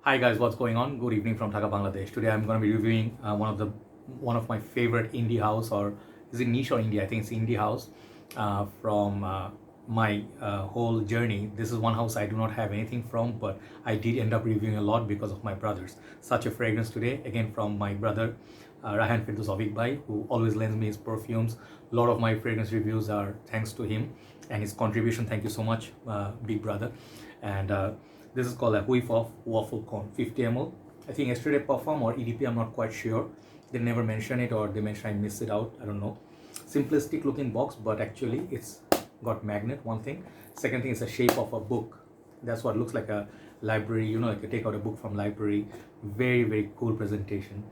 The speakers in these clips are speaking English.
Hi guys, what's going on? Good evening from Dhaka, Bangladesh. Today I'm going to be reviewing one of my favorite indie house, or is it niche or indie? I think it's indie house. From my whole journey, this is one house I do not have anything from, but I did end up reviewing a lot because of my brothers. Such a fragrance today, again from my brother Rahan Firdaus Auveek bhai, who always lends me his perfumes. A lot of my fragrance reviews are thanks to him and his contribution. Thank you so much, big brother. And this is called a Whiff of Waffle Cone, 50 ml. I think yesterday Perfume or EDP, I'm not quite sure. They never mention it, or they mention I missed it out. I don't know. Simplistic looking box, but actually it's got magnet, one thing. Second thing is the shape of a book. That's what looks like a library, you know, like you take out a book from library. Very, very cool presentation.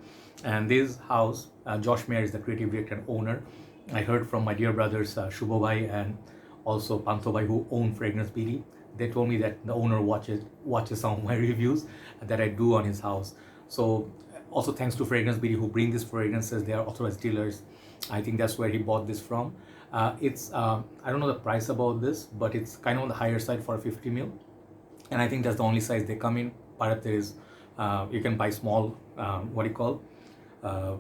And this house, Josh Mayer is the creative director and owner. I heard from my dear brothers Shubho bhai and also Pantho bhai, who own Fragrance BD. They told me that the owner watches some of my reviews that I do on his house. So also thanks to Fragrance BD, who bring these fragrances. They are authorized dealers. I think that's where he bought this from. It's I don't know the price about this, but it's kind of on the higher side for a 50 ml, and I think that's the only size they come in. Part there is you can buy small what do you call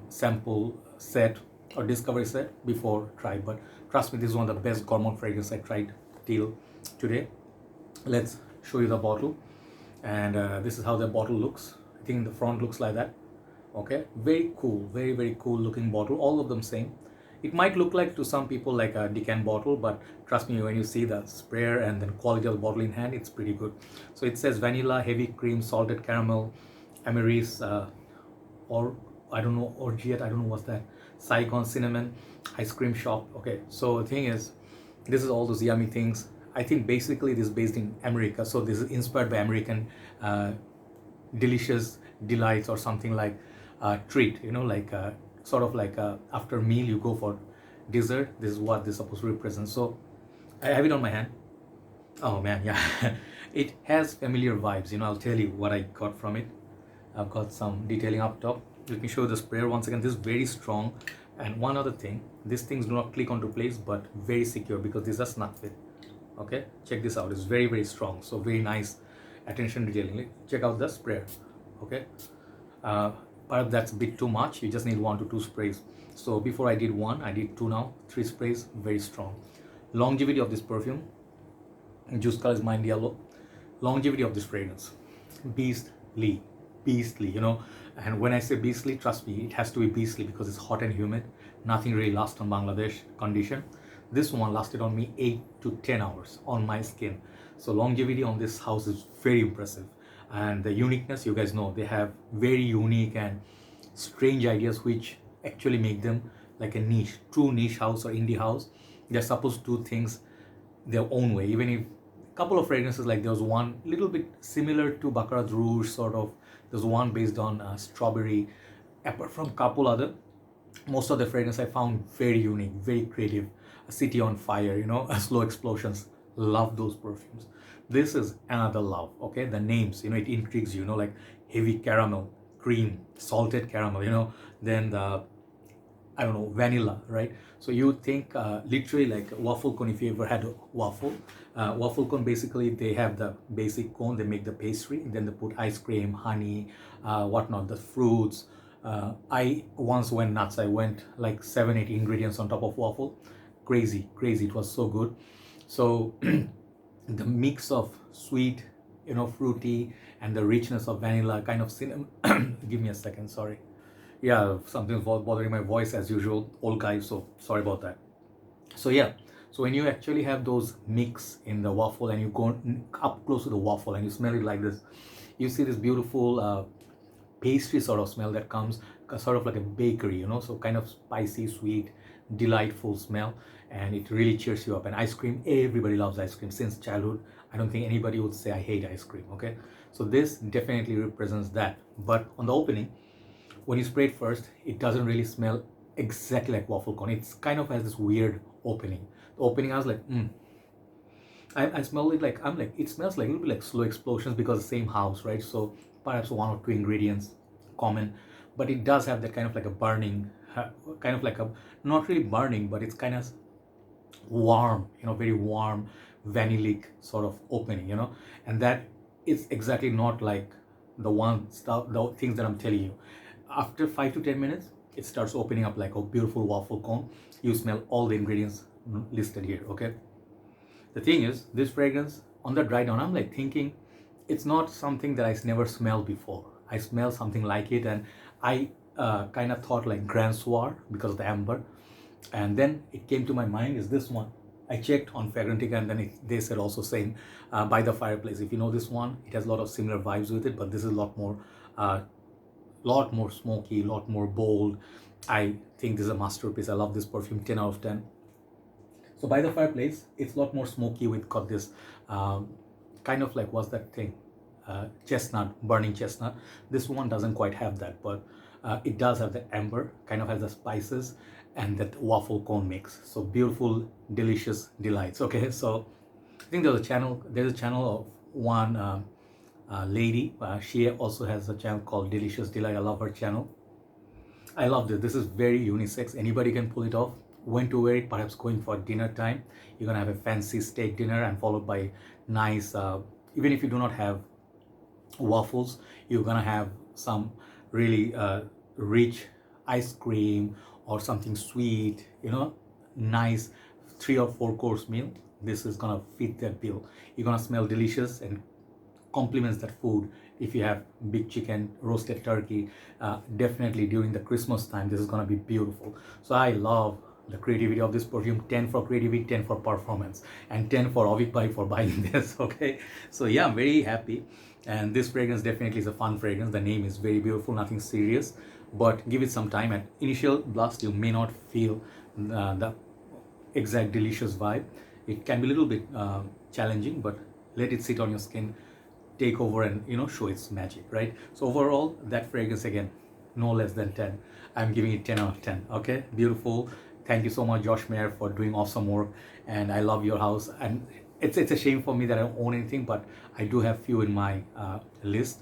sample set or discovery set before try. But trust me, this is one of the best gourmand fragrance I tried till today. Let's show you the bottle, and this is how the bottle looks. I think the front looks like that. Okay, very cool, very, very cool looking bottle, all of them same. It might look like to some people like a Decant bottle, but trust me, when you see the sprayer and then quality of the bottle in hand, it's pretty good. So it says vanilla, heavy cream, salted caramel, amaris, or I don't know, orgeat, I don't know what's that, Saigon cinnamon, ice cream shop. Okay, so the thing is, this is all those yummy things. I think basically this is based in America, so this is inspired by American delicious delights or something like treat, you know, like sort of like after meal you go for dessert. This is what this is supposed to represent. So I have it on my hand. Oh man, yeah. It has familiar vibes, you know. I'll tell you what I got from it. I've got some detailing up top. Let me show you the sprayer once again. This is very strong. And one other thing, these things do not click onto place, but very secure because these are snug fit. Okay, check this out. It's very, very strong. So very nice attention detailing. Check out the sprayer. Okay, but that's a bit too much. You just need 1 to 2 sprays. So before I did 1, I did 2 now. 3 sprays, very strong. Longevity of this perfume, juice color is mind yellow. Longevity of this fragrance, beastly, beastly, you know. And when I say beastly, trust me, it has to be beastly because it's hot and humid. Nothing really lasts on Bangladesh condition. This one lasted on me 8 to 10 hours on my skin. So longevity on this house is very impressive. And the uniqueness, you guys know, they have very unique and strange ideas which actually make them like a niche, true niche house or indie house. They're supposed to do things their own way. Even if a couple of fragrances, like there was one little bit similar to Baccarat Rouge, sort of. There's one based on strawberry. Apart from couple other, most of the fragrance I found very unique, very creative. A city on fire, you know, slow explosions. Love those perfumes. This is another love. Okay, the names, you know, it intrigues you, you know, like heavy caramel, cream, salted caramel, you know, then the I don't know, vanilla, right? So you think literally like waffle cone. If you ever had a waffle cone, basically they have the basic cone, they make the pastry, then they put ice cream, honey, whatnot, the fruits. I once went nuts. I went like 7, 8 ingredients on top of waffle. Crazy, crazy. It was so good. So the mix of sweet, you know, fruity, and the richness of vanilla, kind of cinnamon. Give me a second, sorry. Yeah, something's bothering my voice as usual, old guy, so sorry about that. So yeah, so when you actually have those mix in the waffle and you go up close to the waffle and you smell it like this, you see this beautiful pastry sort of smell that comes sort of like a bakery, you know, so kind of spicy, sweet, delightful smell, and it really cheers you up. And ice cream, everybody loves ice cream since childhood. I don't think anybody would say I hate ice cream. Okay, so this definitely represents that. But on the opening, when you spray it first, it doesn't really smell exactly like waffle cone. It's kind of has this weird opening. The opening, I was like, I smell it like, I'm like, it smells like a little bit like slow explosions because the same house, right? So perhaps 1 or 2 ingredients common, but it does have that kind of like a burning, kind of like a, not really burning, but it's kind of warm, you know, very warm, vanillic sort of opening, you know, and that is exactly not like the things that I'm telling you. After 5 to 10 minutes, it starts opening up like a beautiful waffle cone. You smell all the ingredients listed here. Okay. The thing is, this fragrance on the dry down, I'm like thinking, it's not something that I never smelled before. I smell something like it, and I kind of thought like Grand Soir because of the amber, and then it came to my mind is this one. I checked on Fragrantica, and then they said also same, By the Fireplace. If you know this one, it has a lot of similar vibes with it, but this is a lot more smoky, a lot more bold. I think this is a masterpiece. I love this perfume, 10 out of 10. So By the Fireplace, it's a lot more smoky with got this kind of like, what's that thing? Chestnut, burning chestnut. This one doesn't quite have that, but it does have the amber, kind of has the spices and that waffle cone mix. So beautiful, delicious delights. Okay, so I think there's a channel of one lady. She also has a channel called Delicious Delight. I love her channel. I love this. This is very unisex. Anybody can pull it off. When to wear it, perhaps going for dinner time. You're gonna have a fancy steak dinner and followed by nice, even if you do not have waffles, you're gonna have some really rich ice cream or something sweet, nice 3 or 4 course meal. This is gonna fit that bill. You're gonna smell delicious and complements that food. If you have big chicken, roasted turkey, definitely during the Christmas time, this is gonna be beautiful. So I love the creativity of this perfume. 10 for creativity, 10 for performance, and 10 for Auveek bhai for buying this. Okay, so yeah, I'm very happy, and this fragrance definitely is a fun fragrance. The name is very beautiful, nothing serious, but give it some time. At initial blast, you may not feel the exact delicious vibe. It can be a little bit challenging, but let it sit on your skin, take over, and show its magic, right? So overall, that fragrance, again, no less than 10. I'm giving it 10 out of 10. Okay, beautiful. Thank you so much, Josh Mayer, for doing awesome work, and I love your house. And it's a shame for me that I don't own anything, but I do have few in my list.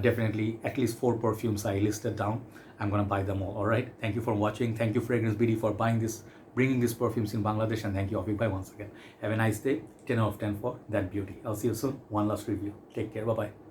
Definitely at least 4 perfumes I listed down. I'm gonna buy them all. Right, thank you for watching. Thank you, Fragrance BD, for bringing these perfumes in Bangladesh, and thank you, Auveek bhai, once again. Have a nice day. 10 out of 10 for that beauty. I'll see you soon. One last review. Take care. Bye bye.